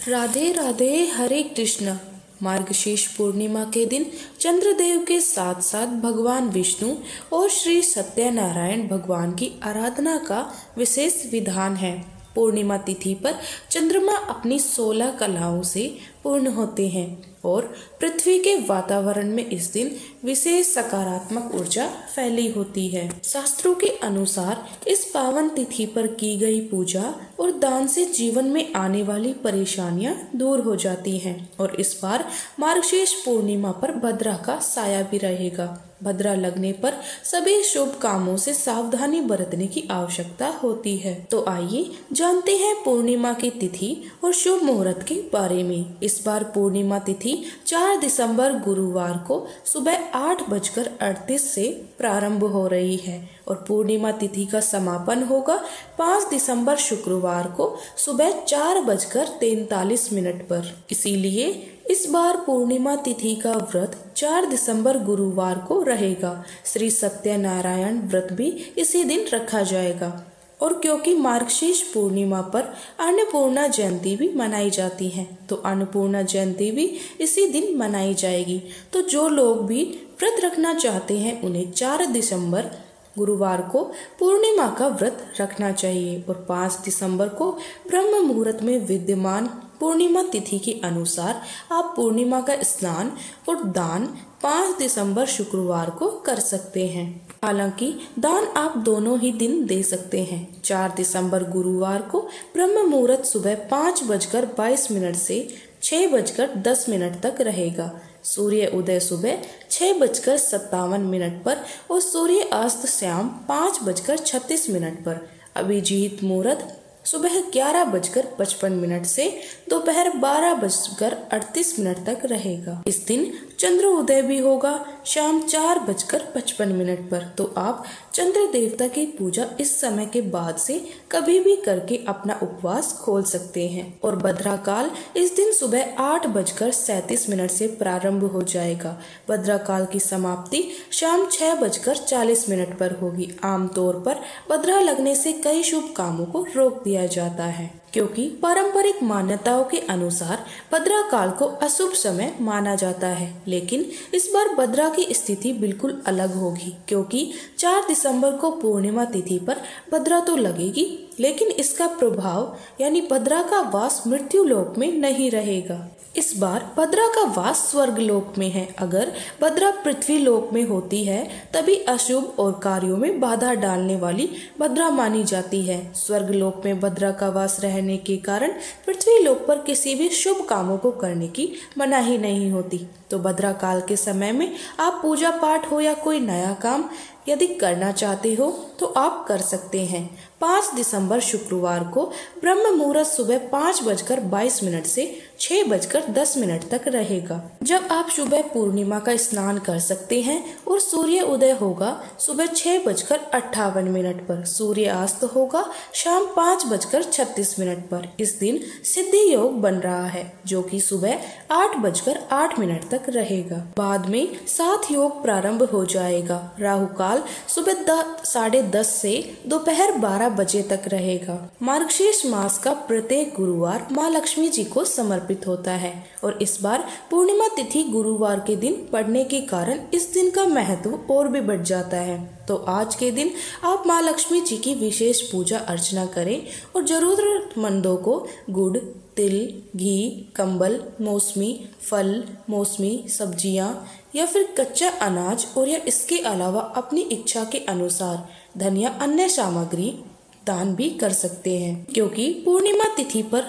राधे राधे, हरे कृष्ण। मार्गशीर्ष पूर्णिमा के दिन चंद्रदेव के साथ साथ भगवान विष्णु और श्री सत्यनारायण भगवान की आराधना का विशेष विधान है। पूर्णिमा तिथि पर चंद्रमा अपनी 16 कलाओं से पूर्ण होते हैं और पृथ्वी के वातावरण में इस दिन विशेष सकारात्मक ऊर्जा फैली होती है। शास्त्रों के अनुसार इस पावन तिथि पर की गई पूजा और दान से जीवन में आने वाली परेशानियां दूर हो जाती हैं और इस बार मार्गशीर्ष पूर्णिमा पर भद्रा का साया भी रहेगा। भद्रा लगने पर सभी शुभ कामों से सावधानी बरतने की आवश्यकता होती है। तो आइए जानते हैं पूर्णिमा की तिथि और शुभ मुहूर्त के बारे में। इस बार पूर्णिमा तिथि 4 दिसंबर गुरुवार को सुबह 8:38 से प्रारंभ हो रही है और पूर्णिमा तिथि का समापन होगा 5 दिसंबर शुक्रवार को सुबह 4:43 पर। इसीलिए इस बार पूर्णिमा तिथि का व्रत 4 दिसंबर गुरुवार को रहेगा। श्री सत्यनारायण व्रत भी इसी दिन रखा जाएगा और क्योंकि मार्गशीर्ष पूर्णिमा पर अन्नपूर्णा जयंती भी मनाई जाती है तो अन्नपूर्णा जयंती भी इसी दिन मनाई जाएगी। तो जो लोग भी व्रत रखना चाहते हैं उन्हें 4 दिसंबर गुरुवार को पूर्णिमा का व्रत रखना चाहिए और 5 दिसंबर को ब्रह्म मुहूर्त में विद्यमान पूर्णिमा तिथि के अनुसार आप पूर्णिमा का स्नान और दान 5 दिसंबर शुक्रवार को कर सकते हैं। हालांकि दान आप दोनों ही दिन दे सकते हैं। 4 दिसंबर गुरुवार को ब्रह्म मुहूर्त सुबह 5:22 से 6:10 तक रहेगा। सूर्य उदय सुबह 6:57 पर और सूर्य अस्त शाम 5:36 पर। अभिजीत मुहूर्त सुबह 11:55 से दोपहर 12:38 तक रहेगा। इस दिन चंद्र उदय भी होगा शाम 4:55 पर। तो आप चंद्र देवता की पूजा इस समय के बाद से कभी भी करके अपना उपवास खोल सकते हैं और भद्रा काल इस दिन सुबह 8:37 से प्रारंभ हो जाएगा। भद्रा काल की समाप्ति शाम 6:40 पर होगी। आमतौर पर भद्रा लगने से कई शुभ कामों को रोक दिया जाता है क्योंकि पारंपरिक मान्यताओं के अनुसार भद्रा काल को अशुभ समय माना जाता है। लेकिन इस बार भद्रा की स्थिति बिल्कुल अलग होगी क्योंकि 4 दिसंबर को पूर्णिमा तिथि पर भद्रा तो लगेगी लेकिन इसका प्रभाव यानी भद्रा का वास मृत्यु लोक में नहीं रहेगा। इस बार भद्रा का वास स्वर्ग लोक में है। अगर भद्रा पृथ्वी लोक में होती है तभी अशुभ और कार्यों में बाधा डालने वाली भद्रा मानी जाती है। स्वर्ग लोक में भद्रा का वास रहने के कारण पृथ्वी लोक पर किसी भी शुभ कामों को करने की मनाही नहीं होती। तो भद्रा काल के समय में आप पूजा पाठ हो या कोई नया काम यदि करना चाहते हो तो आप कर सकते हैं। 5 दिसंबर शुक्रवार को ब्रह्म मुहूर्त सुबह 5:22 से 6:10 तक रहेगा जब आप सुबह पूर्णिमा का स्नान कर सकते हैं और सूर्य उदय होगा सुबह 6:58 पर। सूर्य अस्त होगा शाम 5:36 पर। इस दिन सिद्धि योग बन रहा है जो कि सुबह 8:08 तक रहेगा। बाद में 7 योग प्रारंभ हो जाएगा। राहु काल सुबह 10:30 से दोपहर 12 बजे तक रहेगा। मार्गशीर्ष मास का प्रत्येक गुरुवार माँ लक्ष्मी जी को समर्पित होता है और इस बार पूर्णिमा तिथि गुरुवार के दिन पड़ने के कारण इस दिन का महत्व और भी बढ़ जाता है। तो आज के दिन आप माँ लक्ष्मी जी की विशेष पूजा अर्चना करें और जरूरतमंदों को गुड़, तिल, घी, कंबल, मौसमी फल, मौसमी सब्जियां या फिर कच्चा अनाज और या इसके अलावा अपनी इच्छा के अनुसार धन या अन्य सामग्री दान भी कर सकते हैं क्योंकि पूर्णिमा तिथि पर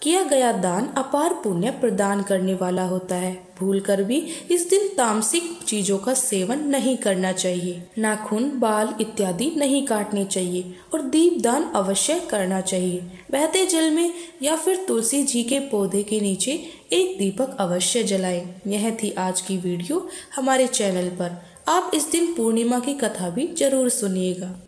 किया गया दान अपार पुण्य प्रदान करने वाला होता है। भूलकर भी इस दिन तामसिक चीजों का सेवन नहीं करना चाहिए। नाखून, बाल इत्यादि नहीं काटने चाहिए और दीप दान अवश्य करना चाहिए। बहते जल में या फिर तुलसी जी के पौधे के नीचे एक दीपक अवश्य जलाएं। यह थी आज की वीडियो हमारे चैनल पर। आप इस दिन पूर्णिमा की कथा भी जरूर सुनिएगा।